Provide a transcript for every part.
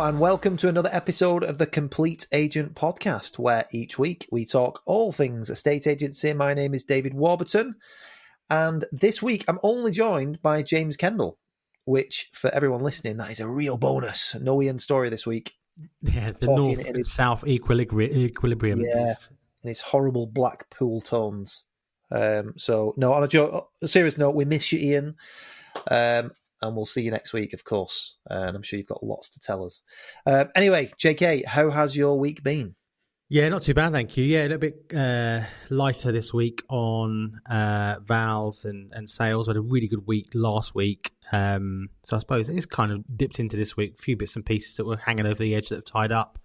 and welcome to another episode of the Complete Agent Podcast, where each week we talk all things estate agency. My name is David Warburton, and this week I'm only joined by James Kendall, which, for everyone listening, that is a real bonus. No Ian Story this week. Yeah, the north and south equilibrium. Yeah, and his horrible Blackpool tones. So, no, on a serious note, we miss you, Ian. And we'll see you next week, of course. And I'm sure you've got lots to tell us. Anyway, JK, how has your week been? Yeah, not too bad, thank you. Yeah, a little bit lighter this week on vals and sales. We had a really good week last week. So I suppose it's kind of dipped into this week. A few bits and pieces that were hanging over the edge that have tied up.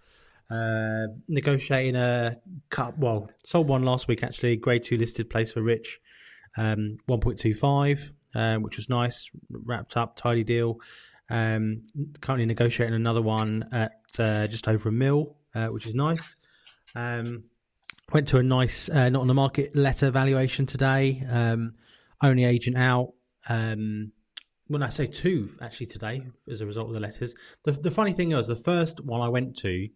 Negotiating a cut. Well, sold one last week, actually. Grade 2 listed place for Rich. 1.25. Which was nice, wrapped up, tidy deal. Currently negotiating another one at just over £1 million, which is nice. Went to a nice, not on the market letter valuation today. Only agent out. When I say two, actually, today, as a result of the letters. The funny thing was, the first one I went to,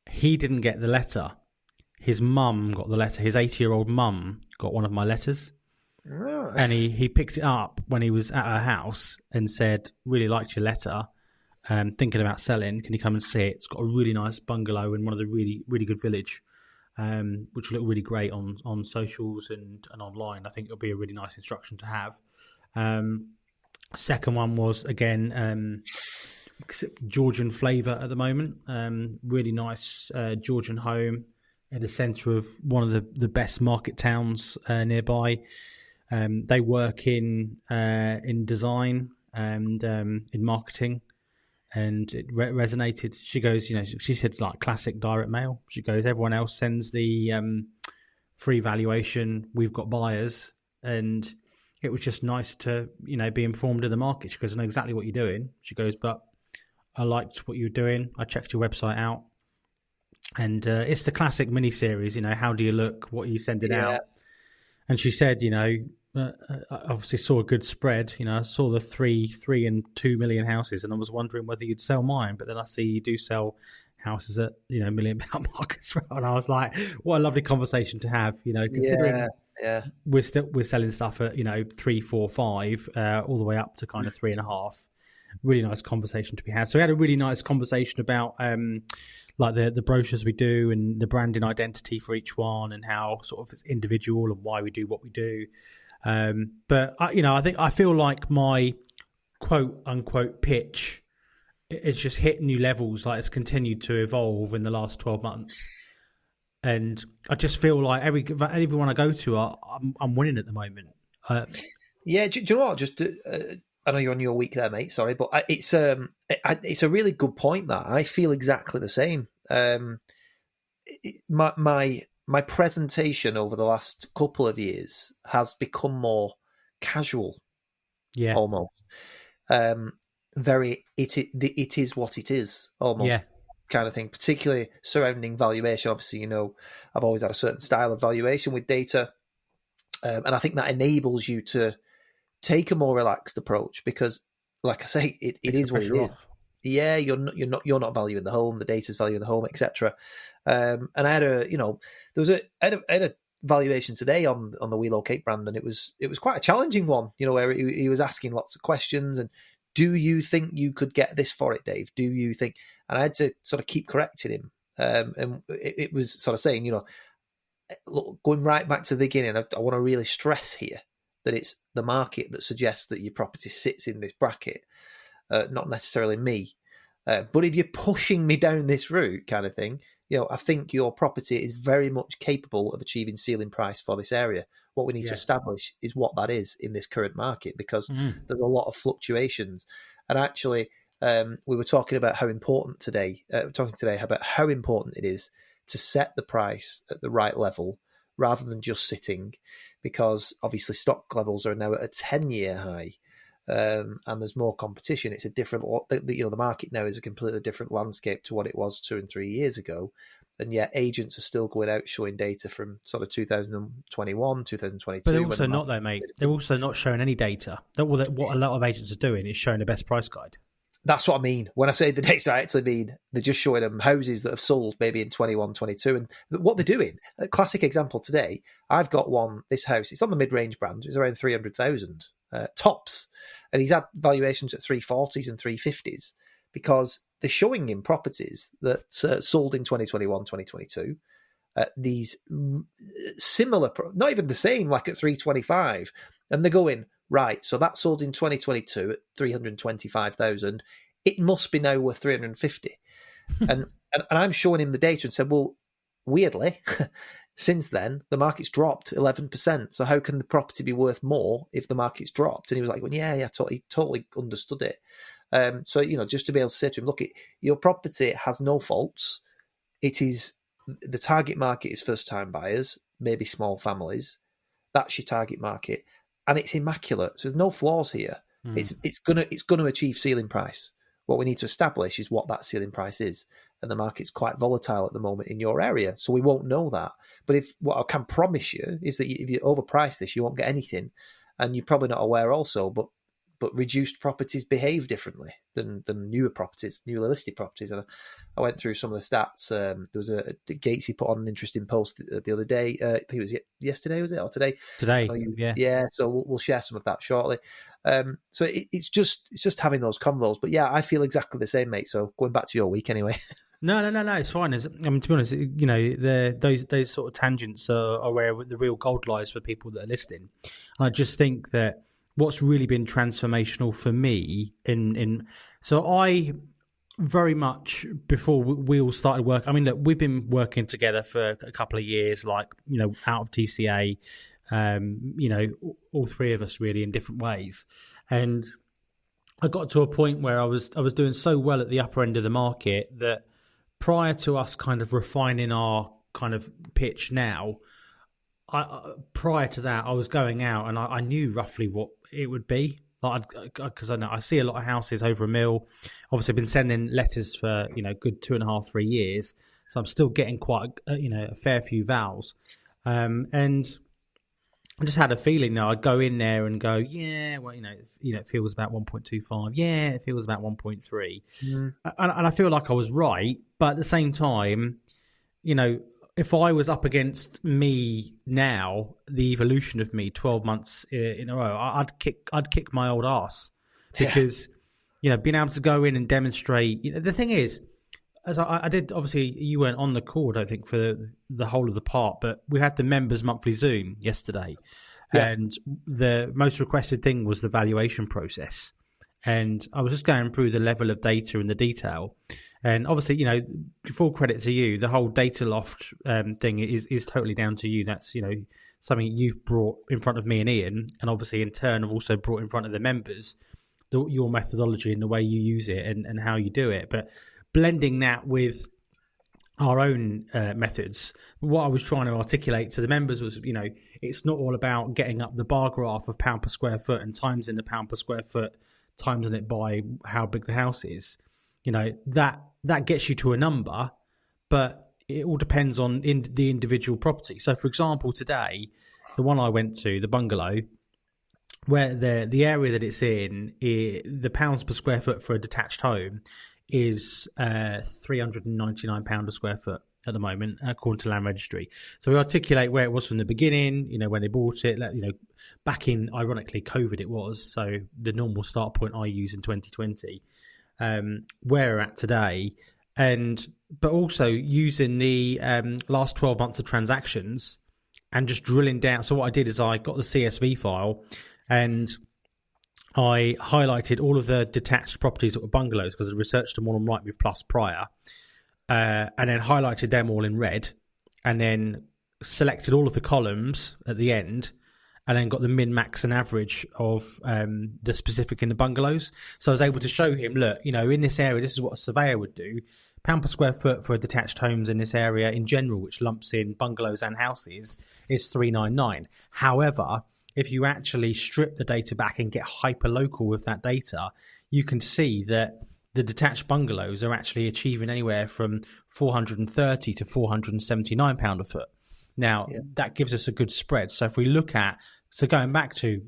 he didn't get the letter. His mum got the letter. His 80-year-old mum got one of my letters. Oh. And he picked it up when he was at her house and said, really liked your letter, thinking about selling, can you come and see it? It's got a really nice bungalow in one of the really, really good village, which will look really great on socials and online. I think it'll be a really nice instruction to have. Second one was, again, Georgian flavour at the moment. Really nice Georgian home in the centre of one of the best market towns nearby. They work in design and in marketing, and it resonated. She goes, she said like classic direct mail. She goes, everyone else sends the free valuation. We've got buyers, and it was just nice to be informed of the market. She goes, I know exactly what you're doing. She goes, but I liked what you were doing. I checked your website out, and it's the classic mini series. How do you look? What are you sending out? And she said, I obviously saw a good spread. I saw the 3 and 2 million houses, and I was wondering whether you'd sell mine. But then I see you do sell houses at £1 million mark as well, and I was like, what a lovely conversation to have. Considering we're selling stuff at 3, 4, 5, all the way up to kind of 3.5. Really nice conversation to be had. So we had a really nice conversation about like the brochures we do and the branding identity for each one, and how sort of it's individual and why we do what we do. But I feel like my quote unquote pitch is just hit new levels. Like, it's continued to evolve in the last 12 months, and I just feel like everyone I go to, I'm winning at the moment. Yeah, do you know what? Just I know you're on your week there, mate. Sorry, but it's a really good point. That I feel exactly the same. My presentation over the last couple of years has become more casual, almost. It is what it is, almost, kind of thing. Particularly surrounding valuation. Obviously, I've always had a certain style of valuation with data, and I think that enables you to take a more relaxed approach because, like I say, it is what it is. Yeah, you're not valuing the home. The data's valuing the home, etc. And I had I had a valuation today on the We Locate brand, and it was quite a challenging one. Where he was asking lots of questions and, do you think you could get this for it, Dave? Do you think? And I had to sort of keep correcting him. And it was sort of saying, look, going right back to the beginning, I want to really stress here that it's the market that suggests that your property sits in this bracket. Not necessarily me. But if you're pushing me down this route kind of thing, I think your property is very much capable of achieving ceiling price for this area. What we need to establish is what that is in this current market, because there's a lot of fluctuations. And actually, we were talking about how important today about how important it is to set the price at the right level rather than just sitting, because obviously stock levels are now at a 10-year high. And there's more competition. It's a different, the market now is a completely different landscape to what it was 2 and 3 years ago. And yet agents are still going out showing data from sort of 2021, 2022. But they're also not though, mate. They're also not showing any data. What a lot of agents are doing is showing the best price guide. That's what I mean. When I say the data, I actually mean they're just showing them houses that have sold maybe in 21, 22. And what they're doing, a classic example today, I've got one, this house, it's on the mid-range brand, it's around 300,000 tops. And he's had valuations at 340s and 350s because they're showing him properties that sold in 2021, 2022. These similar, not even the same, like at 325. And they're going, right, so that sold in 2022 at 325,000. It must be now worth 350. and I'm showing him the data and said, well, weirdly, since then, the market's dropped 11%. So how can the property be worth more if the market's dropped? And he was like, well, yeah, he totally understood it. So, just to be able to say to him, look, your property has no faults. It is, the target market is first-time buyers, maybe small families. That's your target market. And it's immaculate. So there's no flaws here. It's gonna achieve ceiling price. What we need to establish is what that ceiling price is. And the market's quite volatile at the moment in your area. So we won't know that. But what I can promise you is that if you overprice this, you won't get anything. And you're probably not aware also, but reduced properties behave differently than newer properties, newly listed properties. And I went through some of the stats. There was a Gatesy put on an interesting post the other day. I think it was yesterday, was it, or today? Today, yeah. So we'll share some of that shortly. So it's just having those convos. But yeah, I feel exactly the same, mate. So going back to your week anyway. No, it's fine. To be honest, those sort of tangents are where the real gold lies for people that are listening. I just think that what's really been transformational for me so I very much before we all started work. I mean, look, we've been working together for a couple of years, like out of TCA, all three of us really in different ways, and I got to a point where I was doing so well at the upper end of the market that prior to us kind of refining our kind of pitch now, prior to that, I was going out and I knew roughly what it would be, because I see a lot of houses over a mil. Obviously, I've been sending letters for good 2.5-3 years, so I'm still getting quite a fair few vowels, and I just had a feeling that I'd go in there and go, yeah, well, it feels about 1.25. Yeah, it feels about 1.3, and I feel like I was right, but at the same time, if I was up against me now, the evolution of me 12 months in a row, I'd kick my old ass, because being able to go in and demonstrate. The thing is, as I did, obviously you weren't on the call, I don't think, for the whole of the part, but we had the members monthly Zoom yesterday, and the most requested thing was the valuation process, and I was just going through the level of data and the detail. And obviously, full credit to you. The whole data loft thing is totally down to you. That's, something you've brought in front of me and Ian, and obviously in turn have also brought in front of the members, your methodology and the way you use it and how you do it. But blending that with our own methods, what I was trying to articulate to the members was, it's not all about getting up the bar graph of pound per square foot and times in the pound per square foot, timesing it by how big the house is. That gets you to a number, but it all depends on the individual property. So, for example, today, the one I went to, the bungalow, where the area that it's in, the pounds per square foot for a detached home is £399 a square foot at the moment, according to Land Registry. So we articulate where it was from the beginning, when they bought it, back in, ironically, COVID it was, so the normal start point I use in 2020. Where we're at today, but also using the last 12 months of transactions and just drilling down. So what I did is I got the CSV file and I highlighted all of the detached properties that were bungalows, because I researched them all on Rightmove Plus prior, and then highlighted them all in red, and then selected all of the columns at the end, and then got the min, max and average of the specific in the bungalows. So I was able to show him, look, in this area, this is what a surveyor would do. Pound per square foot for detached homes in this area in general, which lumps in bungalows and houses, is $399. However, if you actually strip the data back and get hyper-local with that data, you can see that the detached bungalows are actually achieving anywhere from £430 to £479 a foot. Now, that gives us a good spread. So if we look at So going back to,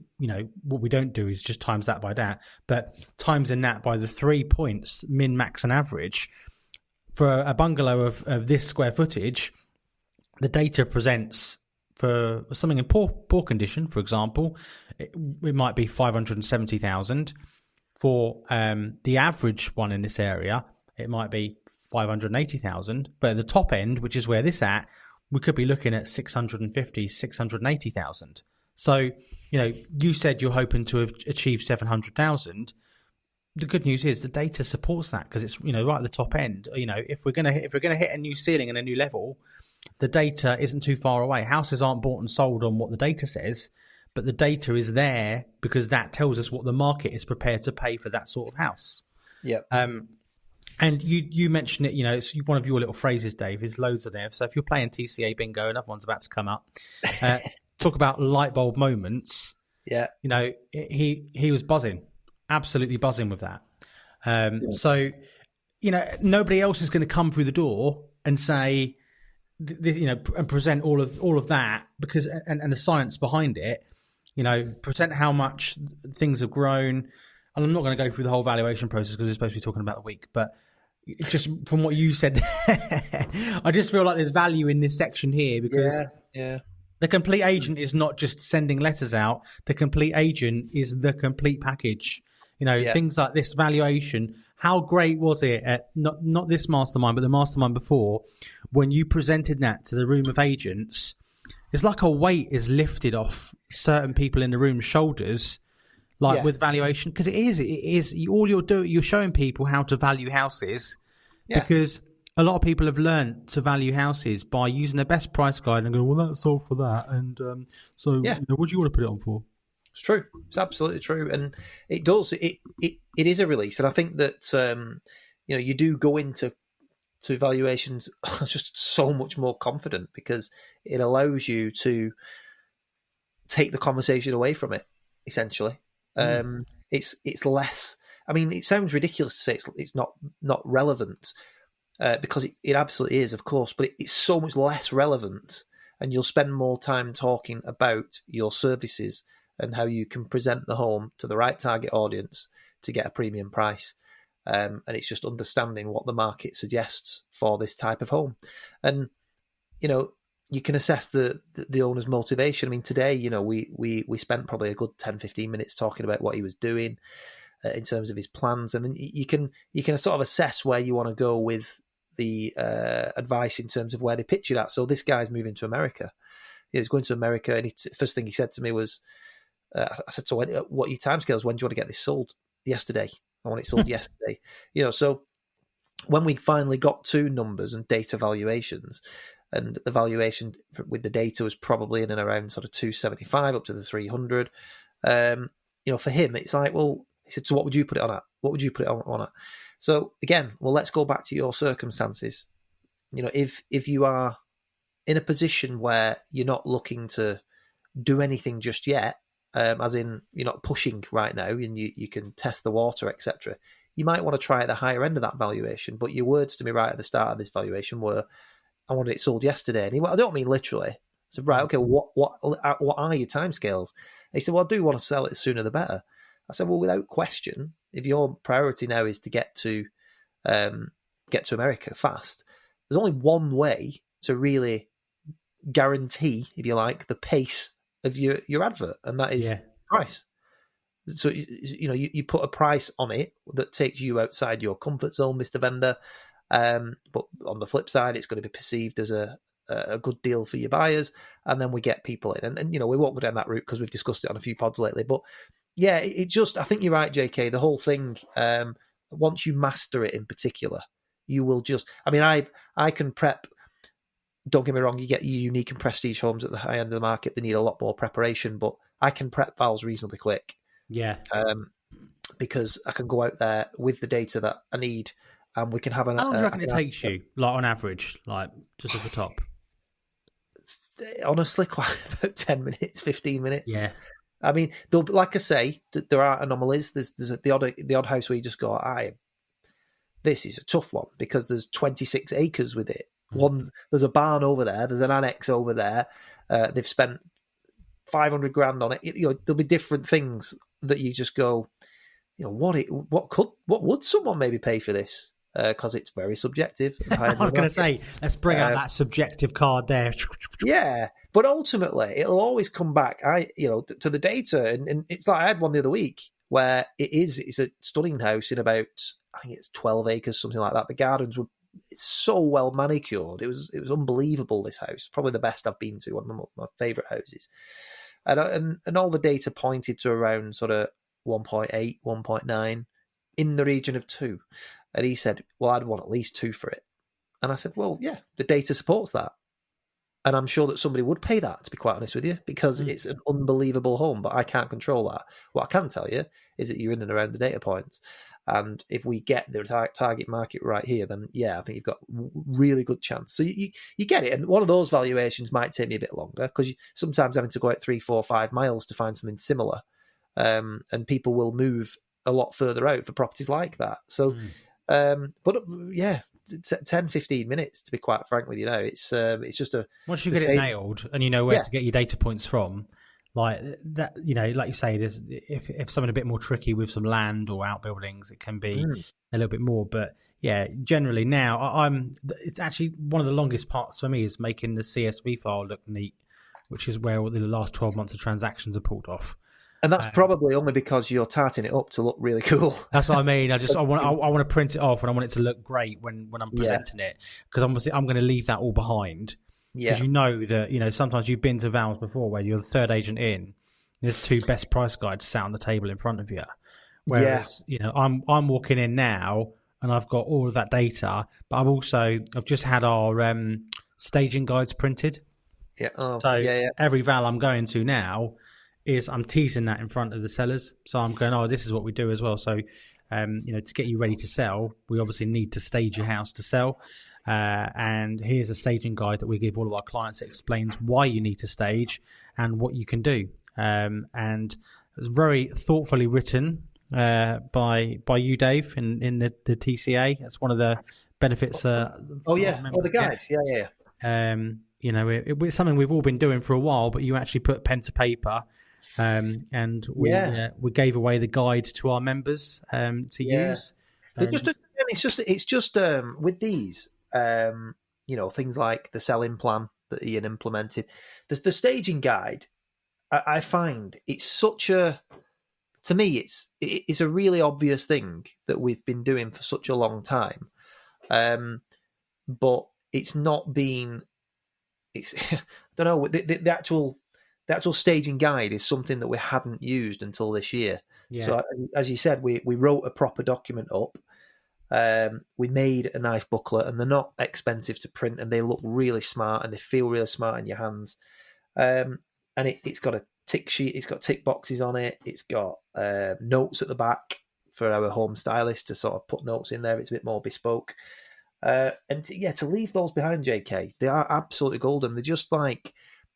what we don't do is just times that by that, but timesing that by the 3 points, min, max, and average, for a bungalow of this square footage, the data presents for something in poor condition, for example, it might be 570,000. For the average one in this area, it might be 580,000. But at the top end, which is where this at, we could be looking at 650, 680,000. So, you said you're hoping to achieve 700,000. The good news is the data supports that, because it's, right at the top end. If we're gonna hit a new ceiling and a new level, the data isn't too far away. Houses aren't bought and sold on what the data says, but the data is there because that tells us what the market is prepared to pay for that sort of house. Yeah. And you mentioned it. It's one of your little phrases, Dave. There's loads of them. So if you're playing TCA bingo, another one's about to come up. Talk about light bulb moments. Yeah. He was buzzing. Absolutely buzzing with that. So, nobody else is going to come through the door and say, and present all of that, because and the science behind it. Present how much things have grown. And I'm not going to go through the whole valuation process because we're supposed to be talking about the week, but just from what you said, I just feel like there's value in this section here, because the complete agent is not just sending letters out. The complete agent is the complete package. Things like this valuation. How great was it at not this mastermind, but the mastermind before, when you presented that to the room of agents? It's like a weight is lifted off certain people in the room's shoulders, with valuation, because it is all you're showing people how to value houses, because a lot of people have learned to value houses by using the best price guide and go, well, that's sold for that, and what do you want to put it on for? It's true. It's absolutely true, and it does. It is a release, and I think that you do go into valuations just so much more confident, because it allows you to take the conversation away from it. Essentially, it's less. I mean, it sounds ridiculous to say it's not relevant, because it absolutely is, of course, but it's so much less relevant, and you'll spend more time talking about your services and how you can present the home to the right target audience to get a premium price. And it's just understanding what the market suggests for this type of home. And, you can assess the owner's motivation. I mean, today, we spent probably a good 10, 15 minutes talking about what he was doing in terms of his plans. And then you can sort of assess where you want to go with the advice in terms of where they pitch it at. So this guy's moving to America. He's going to America, and first thing he said to me was, I said, so what are your timescales? When do you want to get this sold? Yesterday. I want it sold yesterday. So when we finally got to numbers and data valuations, and the valuation with the data was probably in and around sort of 275 up to the 300, for him, it's like, well, he said, so what would you put it on at? What would you put it on at? So again, well, let's go back to your circumstances. If you are in a position where you're not looking to do anything just yet, as in you're not pushing right now and you can test the water, etc., you might want to try at the higher end of that valuation. But your words to me right at the start of this valuation were, I wanted it sold yesterday. And I don't mean literally. I said, right, okay, what are your timescales? He said, well, I do want to sell it, the sooner the better. I said, well, without question, if your priority now is to get to America fast, there's only one way to really guarantee, if you like, the pace of your advert, and that is price. So you put a price on it that takes you outside your comfort zone, Mr. Vendor. But on the flip side, it's going to be perceived as a good deal for your buyers, and then we get people in. And we won't go down that route because we've discussed it on a few pods lately. But yeah, it just, I think you're right, JK. The whole thing, once you master it in particular, you will just. I mean, I can prep. Don't get me wrong, you get your unique and prestige homes at the high end of the market. They need a lot more preparation, but I can prep vals reasonably quick. Yeah. Because I can go out there with the data that I need, and we can have an. How long do you reckon it takes you, like on average, like just as the top? Honestly, quite about 10 minutes, 15 minutes. Yeah. I mean, like I say, there are anomalies. There's the odd house where you just go, this is a tough one because there's 26 acres with it. There's a barn over there. There's an annex over there. They've spent 500 grand on it. There'll be different things that you just go, what would someone maybe pay for this? Because it's very subjective. I was going to say, let's bring out that subjective card there. Yeah, but ultimately, it'll always come back. To the data, and it's like I had one the other week where it's a stunning house in about, I think it's 12 acres, something like that. The gardens were so well manicured. It was unbelievable. This house, probably the best I've been to, one of my favourite houses, and all the data pointed to around sort of 1.8, 1.9, in the region of 2. And he said, well, I'd want at least 2 for it. And I said, well, yeah, the data supports that. And I'm sure that somebody would pay that, to be quite honest with you, because it's an unbelievable home, but I can't control that. What I can tell you is that you're in and around the data points. And if we get the target market right here, then yeah, I think you've got really good chance. So you get it. And one of those valuations might take me a bit longer, because sometimes having to go out 3, 4, 5 miles to find something similar. And people will move a lot further out for properties like that. So, but yeah, 10, 15 minutes, to be quite frank with you now. It's just once you get it nailed and you know where to get your data points from, like that, like you say, there's if something a bit more tricky with some land or outbuildings, it can be a little bit more. But yeah, generally now it's actually one of the longest parts for me is making the CSV file look neat, which is where the last 12 months of transactions are pulled off. And that's probably only because you're tarting it up to look really cool. That's what I mean. I want to print it off and I want it to look great when I'm presenting it, because obviously I'm going to leave that all behind. Because you know that sometimes you've been to Val's before where you're the third agent in. There's 2 best price guides sat on the table in front of you. Whereas I'm walking in now and I've got all of that data, but I've just had our staging guides printed. Yeah. Every Val I'm going to now is I'm teasing that in front of the sellers. So I'm going, this is what we do as well. So, to get you ready to sell, we obviously need to stage your house to sell. And here's a staging guide that we give all of our clients that explains why you need to stage and what you can do. And it's very thoughtfully written by you, Dave, in the TCA. That's one of the benefits. The guide. Yeah. It's something we've all been doing for a while, but you actually put pen to paper. And we gave away the guide to our members to use. It's just with these, things like the selling plan that Ian implemented, the staging guide. I find it's to me, it's a really obvious thing that we've been doing for such a long time, but it's not been. It's I don't know, the actual staging guide is something that we hadn't used until this year. Yeah. So as you said, we wrote a proper document up. We made a nice booklet, and they're not expensive to print, and they look really smart, and they feel really smart in your hands. And it's got a tick sheet. It's got tick boxes on it. It's got notes at the back for our home stylist to sort of put notes in there. It's a bit more bespoke. To leave those behind, JK, they are absolutely golden. They're just like,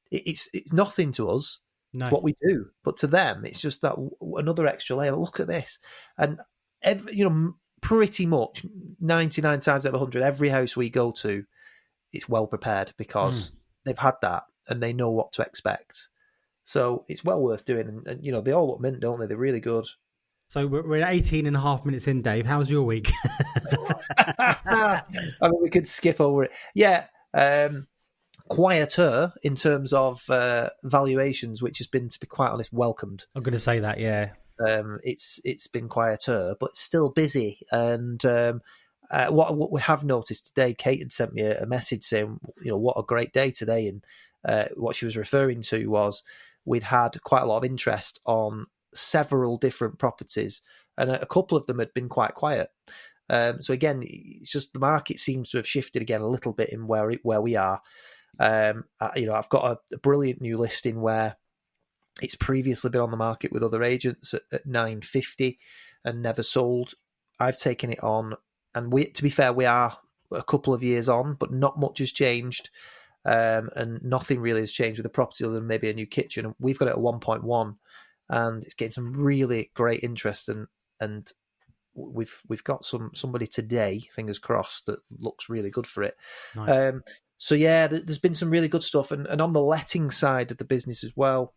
it's nothing to us, what we do, but to them, it's just that another extra layer. Look at this. And, pretty much 99 times out of 100, every house we go to, it's well prepared because they've had that and they know what to expect. So it's well worth doing. And they all look mint, don't they? They're really good. So we're 18 and a half minutes in, Dave. How's your week? I mean, we could skip over it. Yeah. Quieter in terms of valuations, which has been, to be quite honest, welcomed. I'm going to say that, yeah. It's been quieter, but still busy. And what we have noticed today, Kate had sent me a message saying, what a great day today. And what she was referring to was we'd had quite a lot of interest on several different properties, and a couple of them had been quite quiet. So again, it's just the market seems to have shifted again a little bit in where we are. I've got a brilliant new listing where it's previously been on the market with other agents at 950 and never sold. I've taken it on, and to be fair, we are a couple of years on, but not much has changed. And nothing really has changed with the property other than maybe a new kitchen. We've got it at 1.1. And it's getting some really great interest, and we've got somebody today, fingers crossed, that looks really good for it. Nice. So yeah, there's been some really good stuff, and on the letting side of the business as well,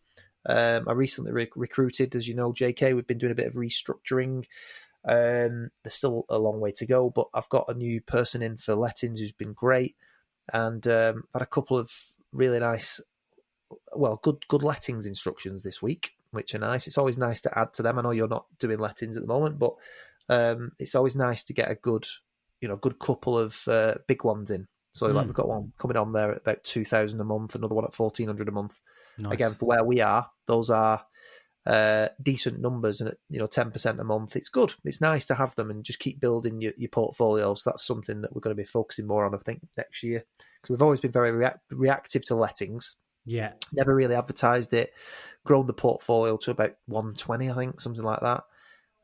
I recently recruited, as you know, JK. We've been doing a bit of restructuring. There's still a long way to go, but I've got a new person in for lettings who's been great, and had a couple of really nice, good lettings instructions this week, which are nice. It's always nice to add to them. I know you're not doing lettings at the moment, but it's always nice to get a good couple of big ones in. So like we've got one coming on there at about 2,000 a month, another one at 1,400 a month. Nice. Again, for where we are, those are decent numbers, and at 10% a month, it's good. It's nice to have them and just keep building your portfolio. So that's something that we're going to be focusing more on, I think, next year, because we've always been very reactive to lettings. Yeah, never really advertised it. Grown the portfolio to about 120, I think, something like that.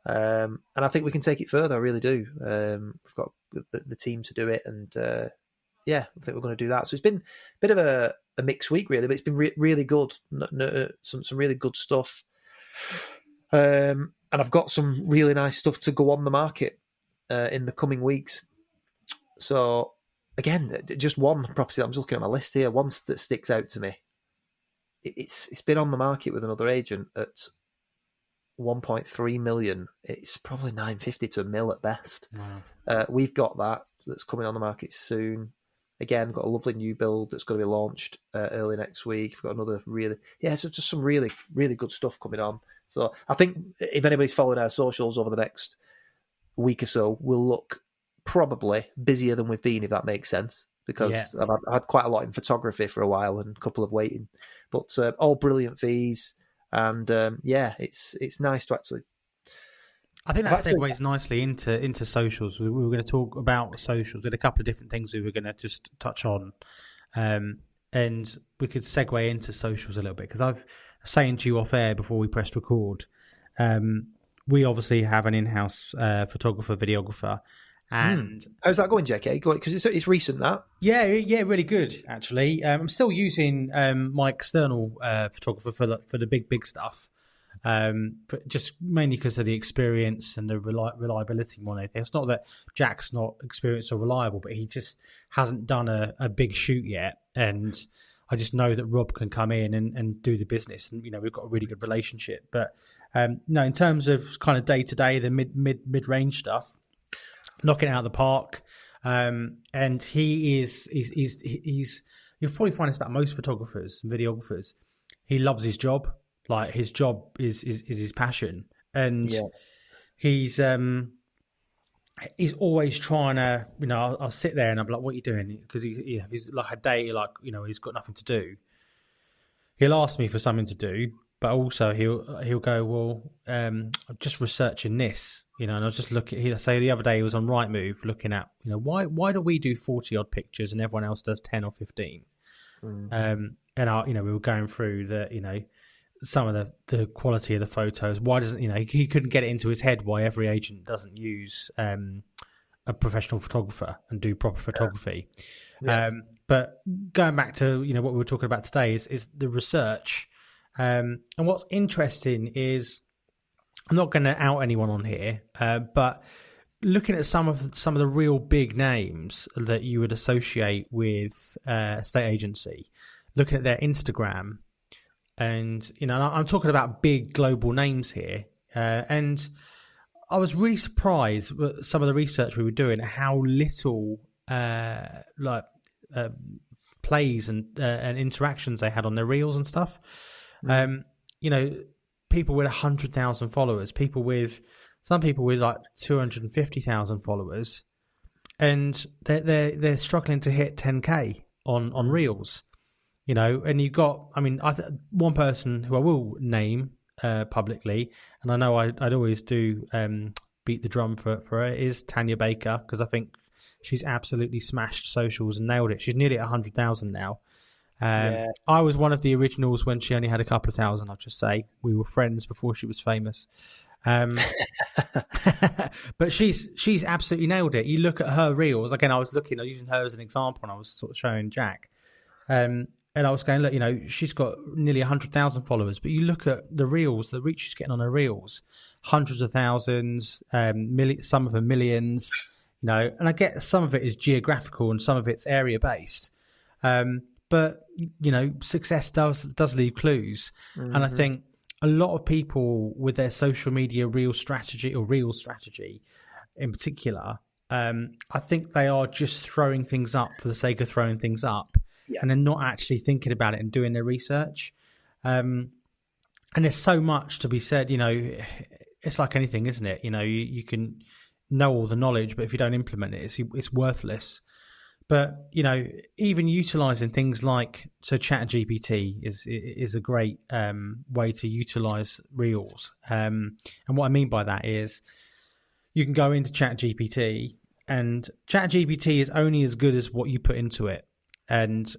And I think we can take it further. I really do. We've got the team to do it, and I think we're going to do that. So it's been a bit of a mixed week, really, but it's been really good. Some really good stuff. And I've got some really nice stuff to go on the market in the coming weeks. So again, just one property that I'm just looking at my list here, one that sticks out to me. It's been on the market with another agent at 1.3 million. It's probably 950 to a mil at best. Wow. We've got that's coming on the market soon. Again, got a lovely new build that's going to be launched early next week. We've got another so just some really, really good stuff coming on. So I think if anybody's following our socials over the next week or so, we'll look probably busier than we've been, if that makes sense, because I've had quite a lot in photography for a while and a couple of waiting. But all brilliant fees, and it's nice to actually... I think that segues nicely into socials. We were going to talk about socials. We had a couple of different things we were going to just touch on. And we could segue into socials a little bit, because I was saying to you off air before we pressed record, we obviously have an in-house photographer, videographer. And how's that going, JK? Because it's recent, that. Yeah, really good, actually. I'm still using my external photographer for the big stuff. But just mainly because of the experience and the reliability more than anything. It's not that Jack's not experienced or reliable, but he just hasn't done a big shoot yet, and I just know that Rob can come in and do the business, and we've got a really good relationship. But no, in terms of kind of day to day, the mid range stuff, knocking it out of the park, and he's you'll probably find this about most photographers and videographers. He loves his job. Like, his job is his passion, and he's always trying to, I'll sit there and I'm like, what are you doing? Because he's like a day, like, he's got nothing to do. He'll ask me for something to do, but also he'll go, well, I'm just researching this, and I'll just look at, he'll say the other day he was on Rightmove looking at, why do we do 40 odd pictures and everyone else does 10 or 15? And we were going through the, some of the quality of the photos. Why doesn't he couldn't get it into his head why every agent doesn't use a professional photographer and do proper photography. But going back to what we were talking about today is the research. And what's interesting is, I'm not going to out anyone on here, but looking at some of the real big names that you would associate with estate agency, looking at their Instagram. And, I'm talking about big global names here. And I was really surprised with some of the research we were doing, how little plays and interactions they had on their reels and stuff. People with 100,000 followers, some people with like 250,000 followers, and they're struggling to hit 10K on reels. And you got, one person who I will name publicly, and I know I'd always do beat the drum for her, is Tanya Baker, because I think she's absolutely smashed socials and nailed it. She's nearly at 100,000 now. I was one of the originals when she only had a couple of thousand, I'll just say. We were friends before she was famous. But she's absolutely nailed it. You look at her reels, again, I was using her as an example, and I was sort of showing Jack. And I was going, look, she's got nearly 100,000 followers, but you look at the reels, the reach she's getting on her reels, hundreds of thousands, some of them millions, and I get some of it is geographical and some of it's area based. But but success does leave clues. And I think a lot of people with their social media real strategy in particular, I think they are just throwing things up for the sake of throwing things up, and they're not actually thinking about it and doing their research. And there's so much to be said. It's like anything, isn't it? You can know all the knowledge, but if you don't implement it, it's worthless. But even utilizing things like ChatGPT is a great way to utilize Reels. And what I mean by that is you can go into ChatGPT, and ChatGPT is only as good as what you put into it. And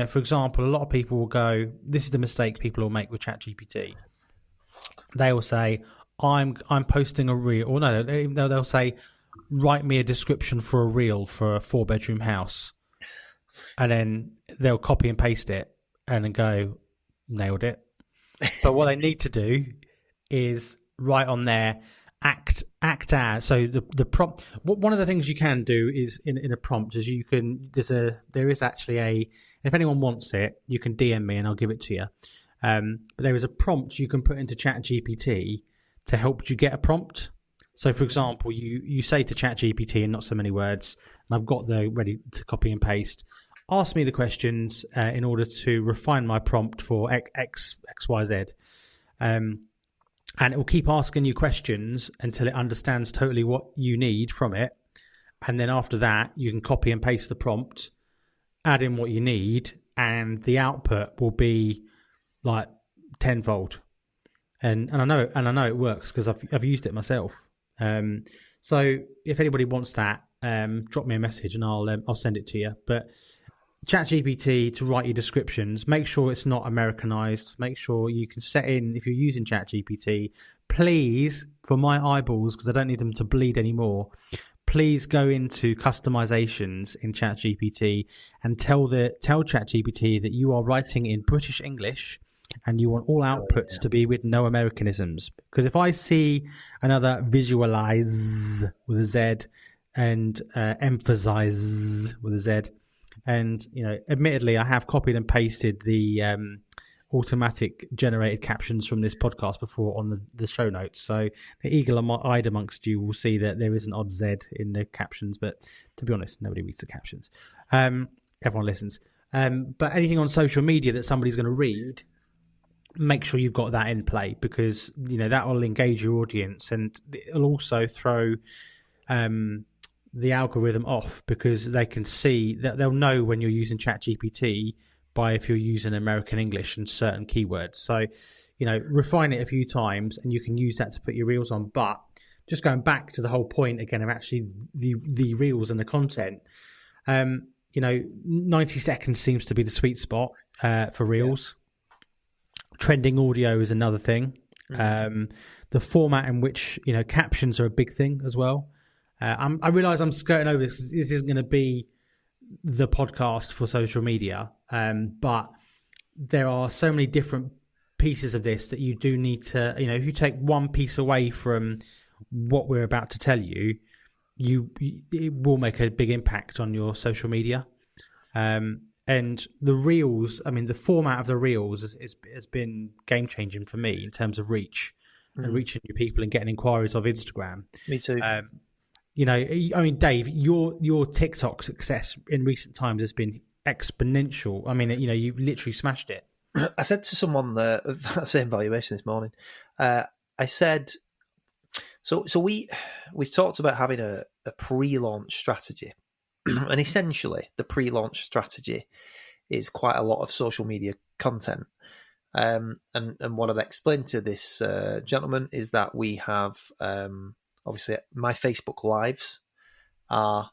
for example, a lot of people will go, "This is the mistake people will make with ChatGPT." They will say, "I'm posting a reel," or no, they'll say, "Write me a description for a reel for a 4-bedroom house," and then they'll copy and paste it and then go, "Nailed it." But what they need to do is write on there, act as. So the prompt. One of the things you can do is in a prompt is there is actually if anyone wants it, you can DM me and I'll give it to you. But there is a prompt you can put into ChatGPT to help you get a prompt. So, for example, you say to ChatGPT in not so many words, and I've got the ready to copy and paste, ask me the questions in order to refine my prompt for X, Y, Z. And it will keep asking you questions until it understands totally what you need from it. And then after that, you can copy and paste the prompt, add in what you need, and the output will be like tenfold. And I know it works because I've used it myself. So if anybody wants that, drop me a message and I'll send it to you. But ChatGPT to write your descriptions, make sure it's not Americanized. Make sure you can set in, if you're using ChatGPT, please, for my eyeballs, because I don't need them to bleed anymore, please go into customizations in ChatGPT and tell ChatGPT that you are writing in British English and you want all outputs to be with no Americanisms. Because if I see another visualize with a Z and emphasize with a Z, and admittedly, I have copied and pasted the automatic generated captions from this podcast before on the show notes. So the eagle-eyed amongst you will see that there is an odd Z in the captions, but to be honest, nobody reads the captions. Everyone listens. But anything on social media that somebody's going to read, make sure you've got that in play, because that will engage your audience, and it'll also throw the algorithm off, because they can see that they'll know when you're using ChatGPT by if you're using American English and certain keywords. So, refine it a few times and you can use that to put your reels on. But just going back to the whole point again of actually the reels and the content, 90 seconds seems to be the sweet spot for reels. Yeah. Trending audio is another thing. Mm-hmm. The format in which, captions are a big thing as well. I realise I'm skirting over this. This isn't going to be the podcast for social media, but there are so many different pieces of this that you do need to, if you take one piece away from what we're about to tell you, it will make a big impact on your social media. And the reels, the format of the reels has been game changing for me in terms of reach and reaching new people and getting inquiries of Instagram. Me too. Dave, your TikTok success in recent times has been exponential. You've literally smashed it. I said to someone that same valuation this morning. I said, so we've talked about having a pre-launch strategy, and essentially the pre-launch strategy is quite a lot of social media content. And what I've explained to this gentleman is that we have. Obviously, my Facebook Lives are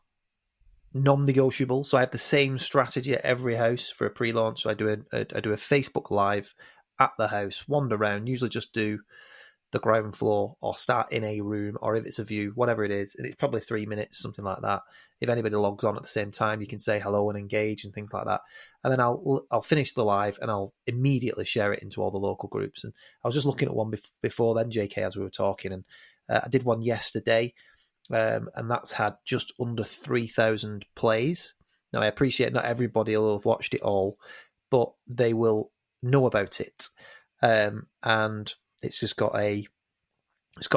non-negotiable. So I have the same strategy at every house for a pre-launch. So I do a Facebook Live at the house, wander around, usually just do the ground floor or start in a room, or if it's a view, whatever it is. And it's probably 3 minutes, something like that. If anybody logs on at the same time, you can say hello and engage and things like that. And then I'll finish the live and I'll immediately share it into all the local groups. And I was just looking at one before then, JK, as we were talking, and I did one yesterday, and that's had just under 3,000 plays. Now, I appreciate not everybody will have watched it all, but they will know about it. And it's just got a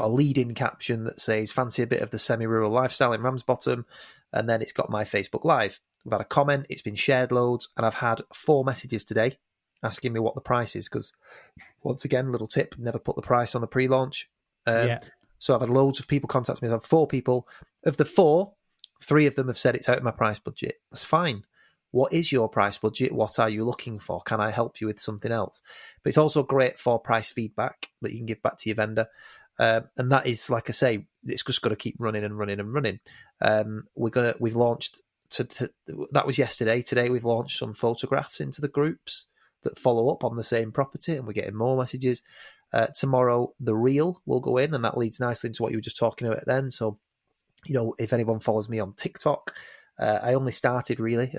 lead-in caption that says, fancy a bit of the semi-rural lifestyle in Ramsbottom, and then it's got my Facebook Live. I've had a comment, it's been shared loads, and I've had 4 messages today asking me what the price is, because once again, little tip, never put the price on the pre-launch. So I've had loads of people contact me. I've had 4 people. Of the 4, 3 of them have said it's out of my price budget. That's fine. What is your price budget? What are you looking for? Can I help you with something else? But it's also great for price feedback that you can give back to your vendor. And that is, like I say, it's just got to keep running and running and running. We've launched, that was yesterday. Today we've launched some photographs into the groups that follow up on the same property, and we're getting more messages. Tomorrow, the reel will go in, and that leads nicely into what you were just talking about then. So, if anyone follows me on TikTok, I only started really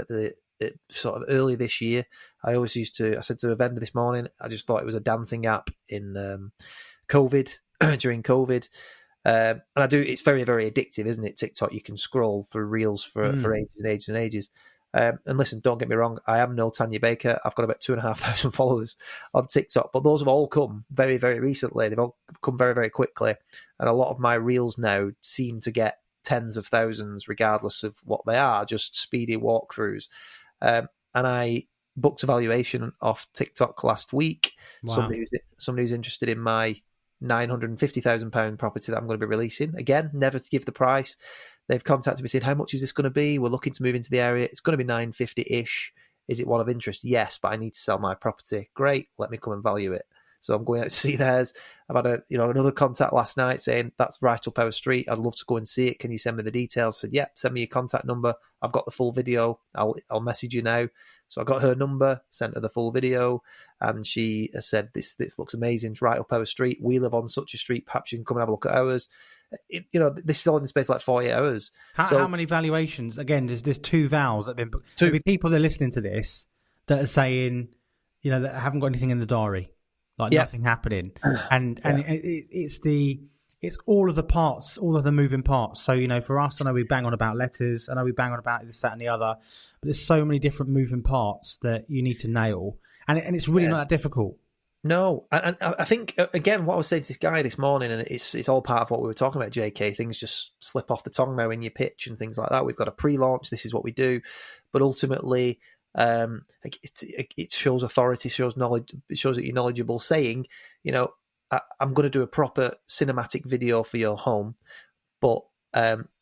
at sort of early this year. I said to a vendor this morning, I just thought it was a dancing app in COVID, during COVID. And it's very, very addictive, isn't it? TikTok, you can scroll through reels for ages and ages and ages. And listen, don't get me wrong, I am no Tanya Baker. I've got about 2,500 followers on TikTok, but those have all come very, very recently. They've all come very, very quickly. And a lot of my reels now seem to get tens of thousands, regardless of what they are, just speedy walkthroughs. And I booked a valuation off TikTok last week. Wow. Somebody who's interested in my £950,000 property that I'm going to be releasing. Again, never to give the price. They've contacted me saying, how much is this going to be? We're looking to move into the area. It's going to be 950-ish. Is it one of interest? Yes, but I need to sell my property. Great, let me come and value it. So I'm going out to see theirs. I've had another contact last night saying, that's right up our street. I'd love to go and see it. Can you send me the details? I said, yeah, send me your contact number. I've got the full video. I'll message you now. So I got her number, sent her the full video, and she said, this looks amazing. It's right up our street. We live on such a street. Perhaps you can come and have a look at ours. This is all in the space of like 48 hours. How many valuations? Again, there's 2 vals that have been booked. There'll be people that are listening to this that are saying, that haven't got anything in the diary, like nothing happening, and it's all of the parts, all of the moving parts. So for us, I know we bang on about letters, I know we bang on about this, that, and the other, but there's so many different moving parts that you need to nail, and it's really not that difficult. No, and I think, again, what I was saying to this guy this morning, and it's all part of what we were talking about, JK, things just slip off the tongue now in your pitch and things like that. We've got a pre-launch, this is what we do, but ultimately it shows authority, shows knowledge, it shows that you're knowledgeable, saying, I'm going to do a proper cinematic video for your home, but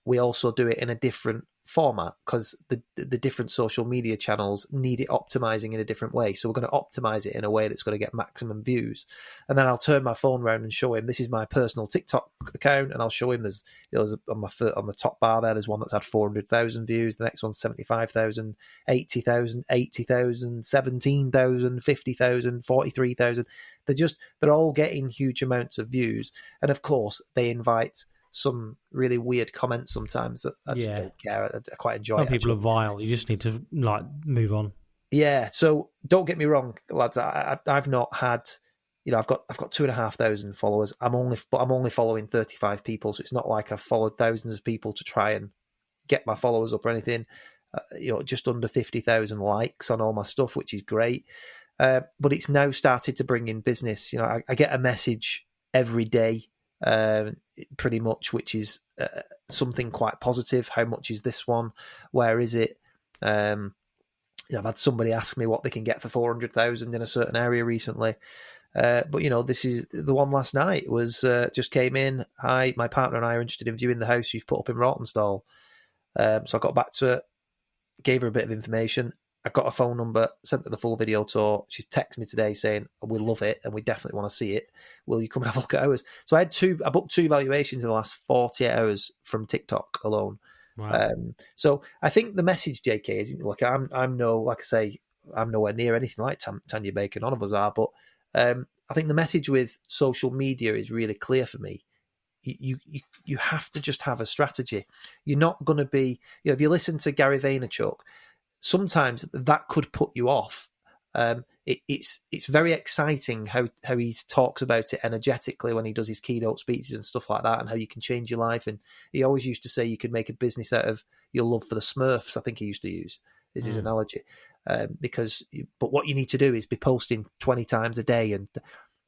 we also do it in a different format because the different social media channels need it optimizing in a different way. So we're going to optimize it in a way that's going to get maximum views. And then I'll turn my phone around and show him, this is my personal TikTok account, and I'll show him there's on the top bar there's one that's had 400,000 views, the next one's 75,000, 80,000, 80,000, 17,000, 50,000, 43,000. They're all getting huge amounts of views, and of course they invite some really weird comments sometimes that I just don't care. I quite enjoy it. People are vile. You just need to move on. Yeah. So don't get me wrong, lads. I've not had, I've got 2,500 followers. I'm only following 35 people. So it's not like I've followed thousands of people to try and get my followers up or anything. Just under 50,000 likes on all my stuff, which is great. But it's now started to bring in business. I get a message every day, pretty much, which is something quite positive. How much is this one? Where is it? I've had somebody ask me what they can get for 400,000 in a certain area recently. But this is the one last night was just came in. Hi, my partner and I are interested in viewing the house you've put up in Rawtenstall. So I got back to it, gave her a bit of information. I got a phone number, sent her the full video tour. She's texted me today saying, we love it and we definitely want to see it. Will you come and have a look at ours? So I booked 2 valuations in the last 48 hours from TikTok alone. Wow. So I think the message, JK, is like I'm nowhere near anything like Tanya Baker. None of us are, but I think the message with social media is really clear for me. You have to just have a strategy. You're not going to be, if you listen to Gary Vaynerchuk, sometimes that could put you off. It's very exciting how he talks about it energetically when he does his keynote speeches and stuff like that, and how you can change your life. And he always used to say you could make a business out of your love for the Smurfs. I think he used to use is his analogy. But what you need to do is be posting 20 times a day, and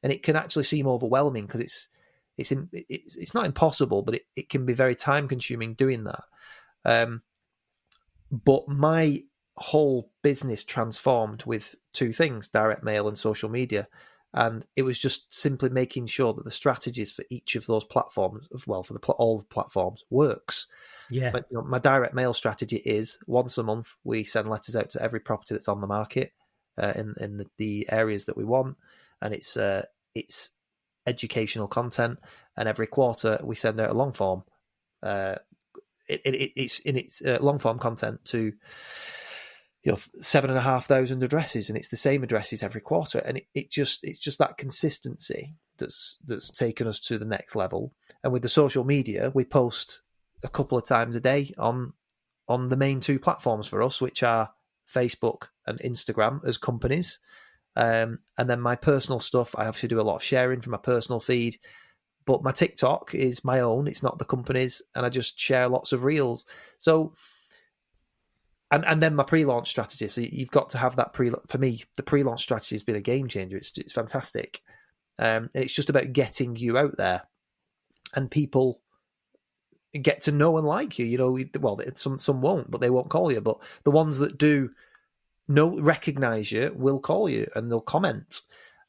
it can actually seem overwhelming because it's not impossible, but it can be very time consuming doing that. But my whole business transformed with two things: direct mail and social media. And it was just simply making sure that the strategies for each of those platforms, well, for all the platforms, works. Yeah. But my direct mail strategy is once a month we send letters out to every property that's on the market in the areas that we want, and it's educational content. And every quarter we send out a long form. It's long form content to 7,500 addresses, and it's the same addresses every quarter, and it's just that consistency that's taken us to the next level. And with the social media, we post a couple of times a day on the main two platforms for us, which are Facebook and Instagram as companies. And then my personal stuff, I have to do a lot of sharing from my personal feed, but my TikTok is my own, it's not the company's, and I just share lots of reels. So And then my pre-launch strategy. So you've got to have that for me, the pre-launch strategy has been a game changer. It's fantastic. And it's just about getting you out there, and people get to know and like you. Well, some won't, but they won't call you. But the ones that do recognize you will call you, and they'll comment.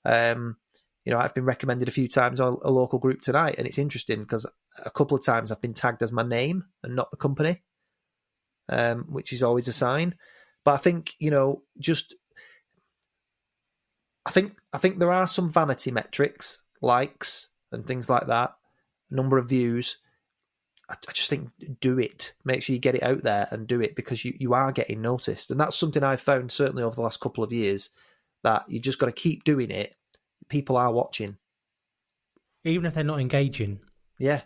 I've been recommended a few times on a local group tonight, and it's interesting because a couple of times I've been tagged as my name and not the company. Which is always a sign. But I think, I think there are some vanity metrics, likes and things like that, number of views. I just think do it. Make sure you get it out there and do it, because you are getting noticed. And that's something I've found certainly over the last couple of years, that you just got to keep doing it. People are watching. Even if they're not engaging. Yeah.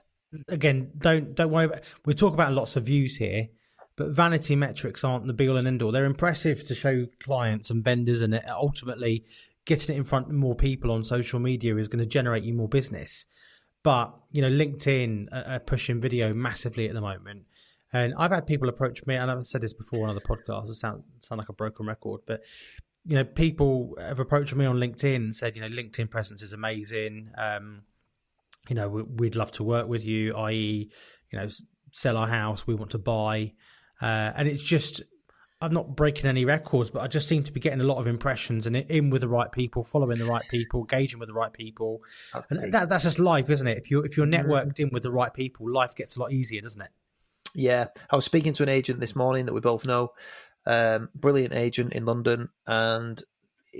Again, don't worry about, we talk about lots of views here, but vanity metrics aren't the be-all and end-all. They're impressive to show clients and vendors, and ultimately getting it in front of more people on social media is going to generate you more business. But, LinkedIn are pushing video massively at the moment. And I've had people approach me, and I've said this before on other podcasts, it sound like a broken record, but, people have approached me on LinkedIn and said, LinkedIn presence is amazing. We'd love to work with you, i.e., sell our house, we want to buy. And it's just, I'm not breaking any records, but I just seem to be getting a lot of impressions and in with the right people, following the right people, engaging with the right people. That's just life, isn't it? If you're networked in with the right people, life gets a lot easier, doesn't it? Yeah. I was speaking to an agent this morning that we both know, brilliant agent in London, and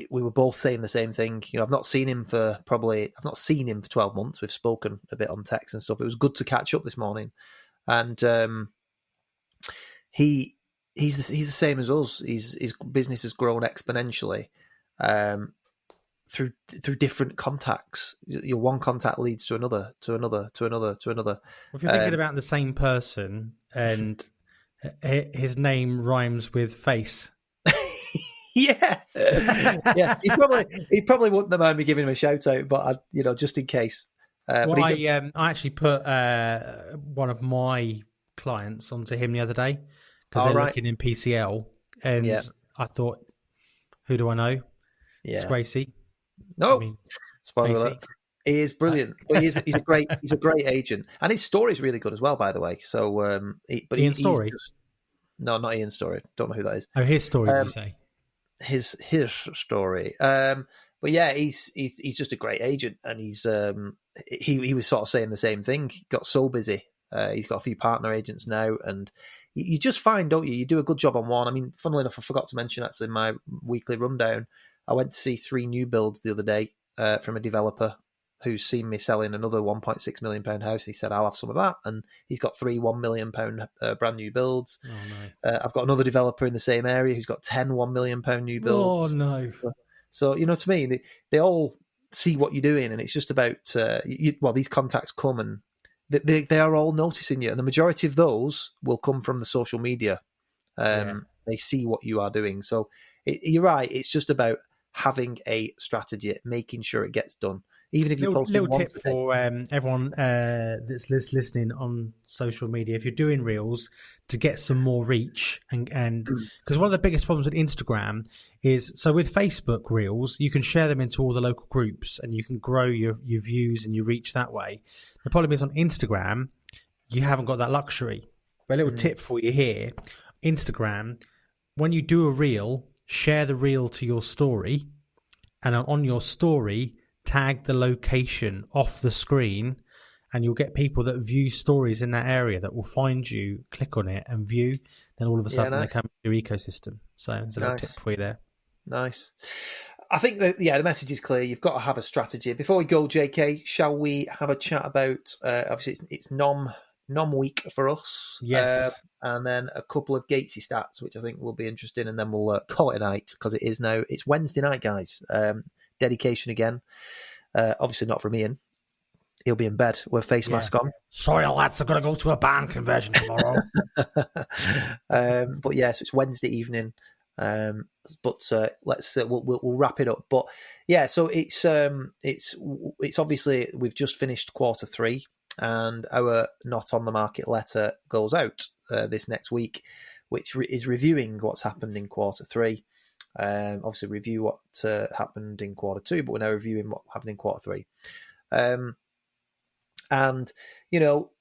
we were both saying the same thing. I've not seen him for 12 months. We've spoken a bit on text and stuff. It was good to catch up this morning. And he's the same as us. His business has grown exponentially through different contacts. Your one contact leads to another, to another, to another, to another. Well, if you're thinking about the same person and his name rhymes with face. Yeah. He probably wouldn't mind me giving him a shout out, but just in case. I actually put one of my clients onto him the other day because they're looking in PCL, and I thought, who do I know? Yeah, it's Gracie. No, spoiler alert. He is brilliant. But he's a great agent, and his story is really good as well, by the way. So, Ian Story. No, not Ian Story. Don't know who that is. Oh, his story. Did you say his story? But yeah, he's just a great agent, and he was sort of saying the same thing. He got so busy. He's got a few partner agents now, and you just find, don't you? You do a good job on one. I mean, funnily enough, I forgot to mention actually in my weekly rundown, I went to see 3 new builds the other day from a developer who's seen me selling another £1.6 million house. He said, I'll have some of that. And he's got 3 £1 million brand new builds. Oh, no. I've got another developer in the same area who's got 10 £1 million new builds. Oh, no. So to me, they all see what you're doing, and it's just about, these contacts come and they are all noticing you. And the majority of those will come from the social media. They see what you are doing. So you're right. It's just about having a strategy, making sure it gets done. Even if you post little once tip for everyone that's listening on social media: if you're doing reels to get some more reach, and because one of the biggest problems with Instagram is, so with Facebook reels, you can share them into all the local groups and you can grow your views and your reach that way. The problem is on Instagram, you haven't got that luxury. But a little tip for you here: Instagram, when you do a reel, share the reel to your story, and on your story, tag the location off the screen, and you'll get people that view stories in that area that will find you, click on it and view. Then all of a sudden they come into your ecosystem. So there's a little tip for you there. Nice. I think that, the message is clear. You've got to have a strategy. Before we go, JK, shall we have a chat about, obviously it's nom week for us. Yes. And then a couple of Gatesy stats, which I think will be interesting. And then we'll call it a night, because it's Wednesday night, guys. Dedication again. Obviously not from Ian. He'll be in bed with face mask on. Sorry, lads, I've got to go to a band conversion tomorrow. But yeah, so it's Wednesday evening. But let's we'll wrap it up. But yeah, so it's obviously we've just finished quarter 3, and our not on the market letter goes out this next week, which is reviewing what's happened in quarter 3. Obviously review what happened in quarter 2, but we're now reviewing what happened in quarter 3. And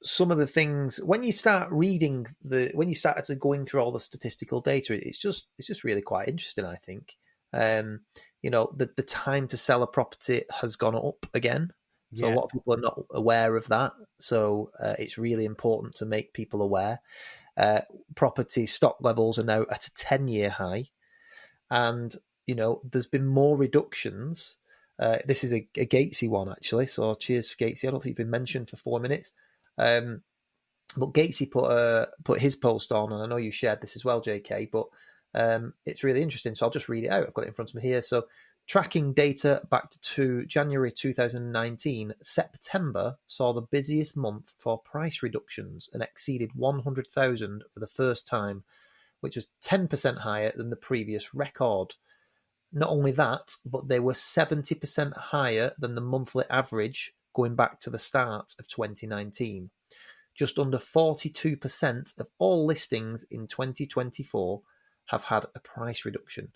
some of the things, when you start reading when you start actually going through all the statistical data, it's just really quite interesting, I think. The time to sell a property has gone up again. So a lot of people are not aware of that. So it's really important to make people aware. Property stock levels are now at a 10-year high. And, there's been more reductions. This is a Gatesy one, actually. So cheers for Gatesy. I don't think you've been mentioned for 4 minutes. But Gatesy put his post on, and I know you shared this as well, JK, but it's really interesting. So I'll just read it out. I've got it in front of me here. So tracking data back to January 2019, September saw the busiest month for price reductions and exceeded 100,000 for the first time, which was 10% higher than the previous record. Not only that, but they were 70% higher than the monthly average going back to the start of 2019. Just under 42% of all listings in 2024 have had a price reduction.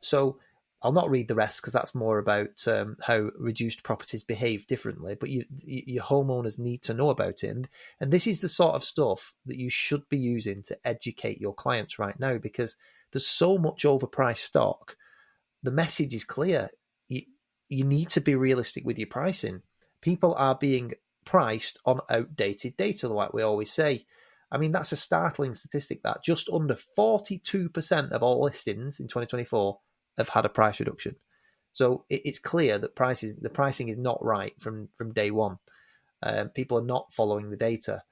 So I'll not read the rest, because that's more about how reduced properties behave differently. But your homeowners need to know about it. And this is the sort of stuff that you should be using to educate your clients right now, because there's so much overpriced stock. The message is clear. You need to be realistic with your pricing. People are being priced on outdated data, like we always say. I mean, that's a startling statistic, that just under 42% of all listings in 2024 have had a price reduction. So it's clear that the pricing is not right from day one. People are not following the data.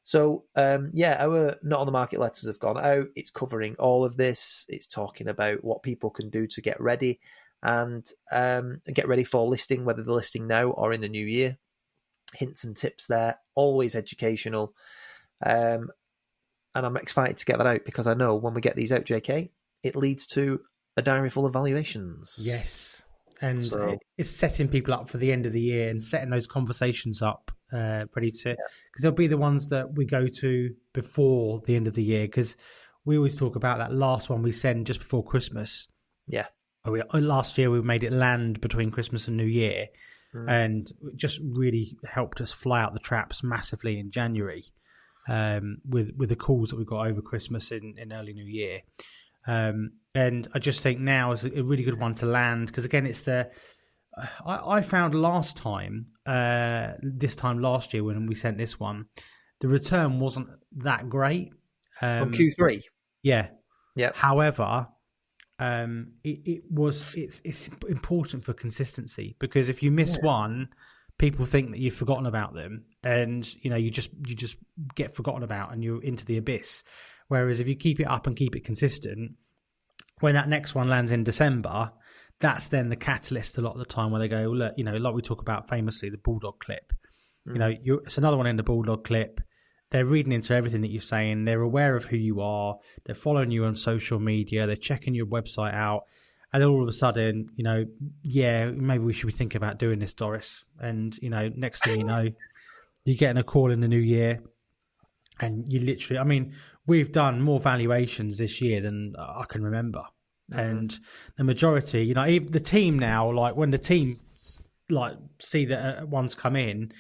So, our not on the market letters have gone out. It's covering all of this. It's talking about what people can do to get ready and get ready for listing, whether they're listing now or in the new year. Hints and tips there, always educational. And I'm excited to get that out, because I know when we get these out, JK, it leads to a diary full of valuations. Yes. And it's setting people up for the end of the year and setting those conversations up ready to, because they'll be the ones that we go to before the end of the year, because we always talk about that last one we send just before Christmas. Yeah. Last year we made it land between Christmas and New Year, and it just really helped us fly out the traps massively in January with the calls that we got over Christmas in early New Year. And I just think now is a really good one to land, because again, it's I found this time last year when we sent this one, the return wasn't that great. On Q3? Yeah. Yeah. However, it's important for consistency, because if you miss one, people think that you've forgotten about them, and you just get forgotten about and you're into the abyss. Whereas if you keep it up and keep it consistent, when that next one lands in December, that's then the catalyst a lot of the time, where they go, look, like we talk about famously, the Bulldog clip. It's another one in the Bulldog clip. They're reading into everything that you're saying. They're aware of who you are. They're following you on social media. They're checking your website out. And then all of a sudden, maybe we should be thinking about doing this, Doris. And, next thing you know, you're getting a call in the new year. And you literally, we've done more valuations this year than I can remember. Mm-hmm. And the majority, even the team now, like when the team see that one's come in,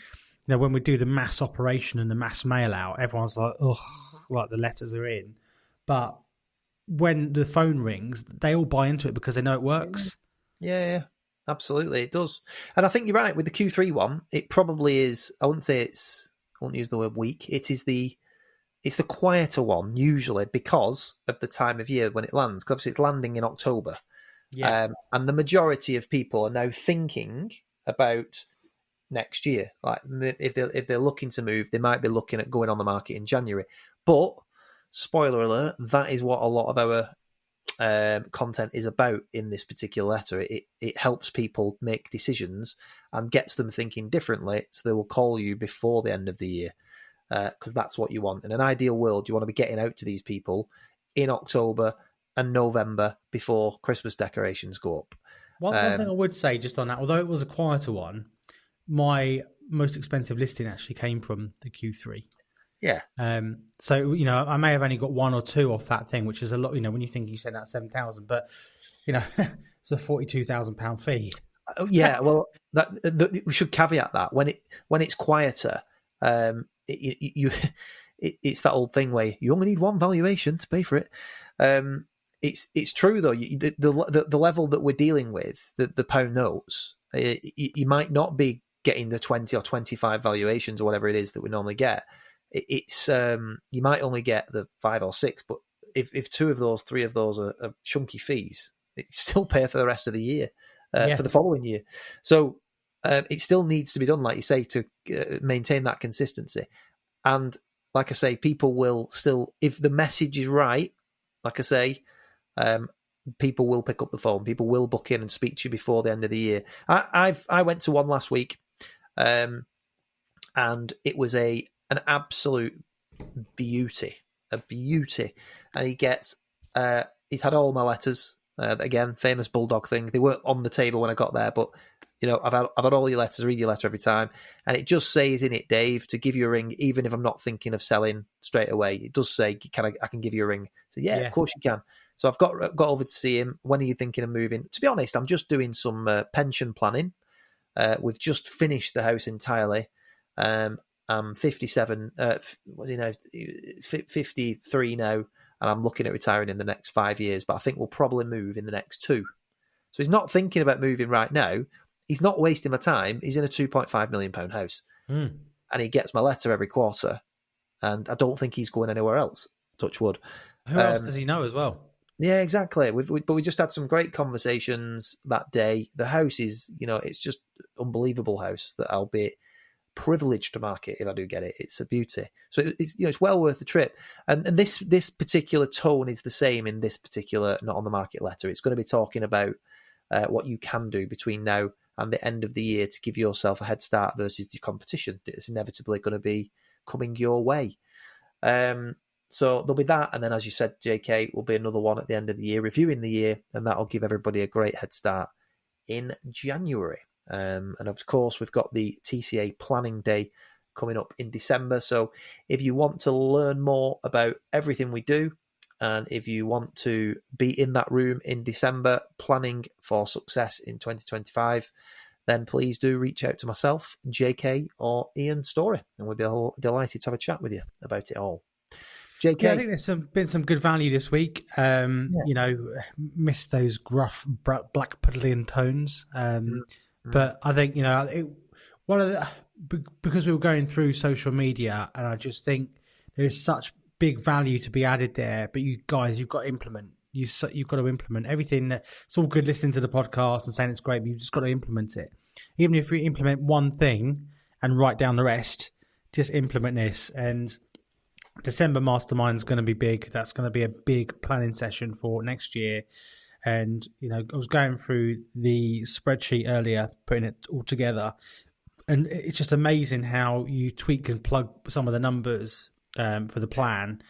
when we do the mass operation and the mass mail out, everyone's like, oh, like the letters are in. But when the phone rings, they all buy into it because they know it works. Yeah, absolutely, it does. And I think you're right with the Q3 one. It probably is. I wouldn't use the word weak. It's the quieter one usually because of the time of year when it lands. Because obviously it's landing in October, and the majority of people are now thinking about next year. Like if they're looking to move, they might be looking at going on the market in January. But spoiler alert, that is what a lot of our content is about in this particular letter. It helps people make decisions and gets them thinking differently, so they will call you before the end of the year, because that's what you want. In an ideal world, you want to be getting out to these people in October and November before Christmas decorations go up. One thing I would say just on that, although it was a quieter one, my most expensive listing actually came from the Q3. Yeah. So, I may have only got one or two off that thing, which is a lot, when you think you sent out 7,000, but, it's a £42,000 fee. Yeah. Well, we should caveat that when it's quieter, it's that old thing where you only need one valuation to pay for it. It's true though. The level that we're dealing with, the pound notes, you might not be getting the 20 or 25 valuations or whatever it is that we normally get. It's you might only get the 5 or 6, but if 2 of those, 3 of those are chunky fees, it still pay for the rest of the year, for the following year. So it still needs to be done, like you say, to maintain that consistency. And like I say, people will still, if the message is right, like I say, people will pick up the phone. People will book in and speak to you before the end of the year. I went to one last week, and it was an absolute beauty, and he gets he's had all my letters, again, famous bulldog thing. They weren't on the table when I got there, but I've had all your letters, read your letter every time, and it just says in it, Dave, to give you a ring even if I'm not thinking of selling straight away. It does say, I can give you a ring. So yeah, of course you can. So I've got over to see him. When are you thinking of moving? To be honest, I'm just doing some pension planning. We've just finished the house entirely. I'm 57, 53 now, and I'm looking at retiring in the next 5 years, but I think we'll probably move in the next 2. So he's not thinking about moving right now. He's not wasting my time. He's in a £2.5 million house, and he gets my letter every quarter, and I don't think he's going anywhere else, touch wood. Who else does he know as well? Yeah, exactly. But we just had some great conversations that day. The house is, it's just unbelievable house that I'll be privileged to market if I do get it. It's a beauty. So it's well worth the trip. And this particular tone is the same in this particular Not on the Market letter. It's going to be talking about what you can do between now and the end of the year to give yourself a head start versus your competition. It's inevitably going to be coming your way. So there'll be that, and then as you said, JK, will be another one at the end of the year, reviewing the year, and that'll give everybody a great head start in January. And of course, we've got the TCA Planning Day coming up in December. So if you want to learn more about everything we do, and if you want to be in that room in December planning for success in 2025, then please do reach out to myself, JK, or Ian Story, and we'll be all delighted to have a chat with you about it all. JK. Yeah, I think there's been some good value this week. Missed those gruff black Puddleian tones. But I think, because we were going through social media, and I just think there is such big value to be added there. But you guys, you've got to implement. You've got to implement everything. It's all good listening to the podcast and saying it's great, but you've just got to implement it. Even if you implement one thing and write down the rest, just implement this. And December Mastermind is going to be big. That's going to be a big planning session for next year. And, I was going through the spreadsheet earlier, putting it all together. And it's just amazing how you tweak and plug some of the numbers for the plan.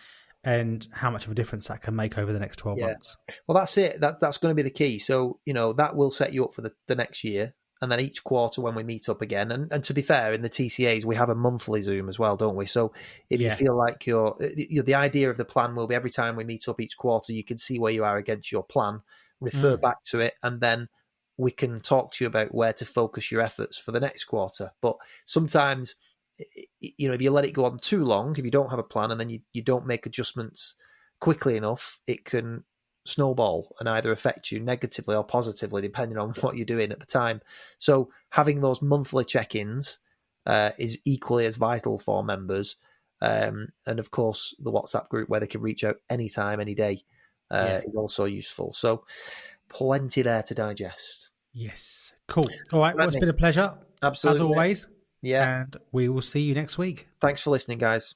and how much of a difference that can make over the next 12 months. Well, that's it. That's going to be the key. So, that will set you up for the next year. And then each quarter when we meet up again, and to be fair, in the TCAs, we have a monthly Zoom as well, don't we? So if you feel like the idea of the plan will be every time we meet up each quarter, you can see where you are against your plan, refer back to it, and then we can talk to you about where to focus your efforts for the next quarter. But sometimes, if you let it go on too long, if you don't have a plan and then you don't make adjustments quickly enough, it can snowball and either affect you negatively or positively, depending on what you're doing at the time. So having those monthly check-ins is equally as vital for members. And of course, the WhatsApp group where they can reach out anytime, any day is also useful. So plenty there to digest. Yes. Cool. All right. Well, it's been a pleasure. Absolutely. As always. Yeah. And we will see you next week. Thanks for listening, guys.